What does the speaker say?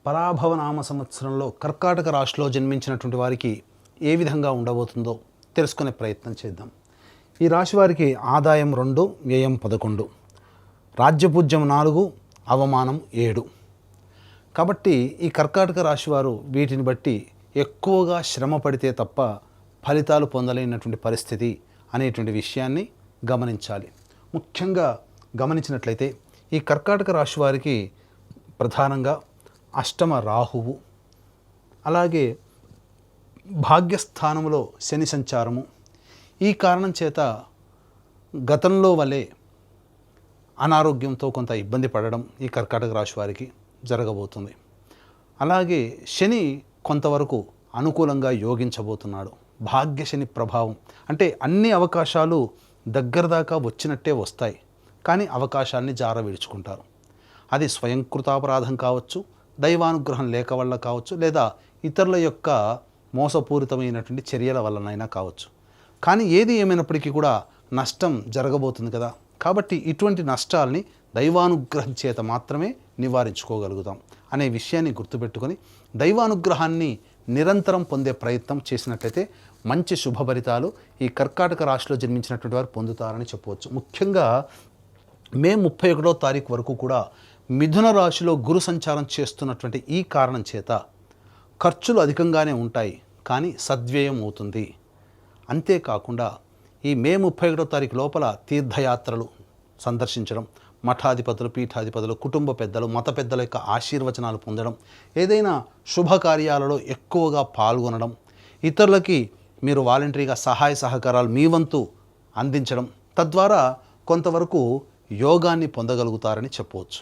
పరాభవనామ సంవత్సరంలో కర్కాటక రాశిలో జన్మించినటువంటి వారికి ఏ విధంగా ఉండబోతుందో తెలుసుకునే ప్రయత్నం చేద్దాం. ఈ రాశి వారికి ఆదాయం 2, వ్యయం 11, రాజ్యపూజ్యం 4, అవమానం 7. కాబట్టి ఈ కర్కాటక రాశి వారు వీటిని బట్టి ఎక్కువగా శ్రమ పడితే తప్ప ఫలితాలు పొందలేనటువంటి పరిస్థితి అనేటువంటి విషయాన్ని గమనించాలి. ముఖ్యంగా గమనించినట్లయితే ఈ కర్కాటక రాశి వారికి ప్రధానంగా అష్టమ రాహువు, అలాగే భాగ్యస్థానంలో శని సంచారము, ఈ కారణం చేత గతంలో వలె అనారోగ్యంతో కొంత ఇబ్బంది పడడం ఈ కర్కాటక రాశి వారికి జరగబోతుంది. అలాగే శని కొంతవరకు అనుకూలంగా యోగించబోతున్నాడు. భాగ్య శని ప్రభావం అంటే అన్ని అవకాశాలు దగ్గర దాకా వచ్చినట్టే వస్తాయి, కానీ అవకాశాన్ని జార విడుచుకుంటారు. అది స్వయంకృతాపరాధం కావచ్చు, దైవానుగ్రహం లేక వల్ల కావచ్చు, లేదా ఇతరుల యొక్క మోసపూరితమైనటువంటి చర్యల వల్లనైనా కావచ్చు. కానీ ఏది ఏమైనప్పటికీ కూడా నష్టం జరగబోతుంది కదా. కాబట్టి ఇటువంటి నష్టాల్ని దైవానుగ్రహం చేత మాత్రమే నివారించుకోగలుగుతాం అనే విషయాన్ని గుర్తుపెట్టుకొని దైవానుగ్రహాన్ని నిరంతరం పొందే ప్రయత్నం చేసినట్లయితే మంచి శుభఫలితాలు ఈ కర్కాటక రాశిలో జన్మించినటువంటి వారు పొందుతారని చెప్పవచ్చు. ముఖ్యంగా మే 31వ తారీఖు వరకు కూడా మిథున రాశిలో గురు సంచారం చేస్తున్నటువంటి ఈ కారణం చేత ఖర్చులు అధికంగానే ఉంటాయి, కానీ సద్వ్యయం అవుతుంది. అంతేకాకుండా ఈ మే 31వ తారీఖు లోపల తీర్థయాత్రలు సందర్శించడం, మఠాధిపతులు, పీఠాధిపతులు, కుటుంబ పెద్దలు, మత పెద్దల యొక్క ఆశీర్వచనాలు పొందడం, ఏదైనా శుభకార్యాలలో ఎక్కువగా పాల్గొనడం, ఇతరులకి మీరు వాలంటరీగా సహాయ సహకారాలు మీ వంతు అందించడం, తద్వారా కొంతవరకు యోగాన్ని పొందగలుగుతారని చెప్పవచ్చు.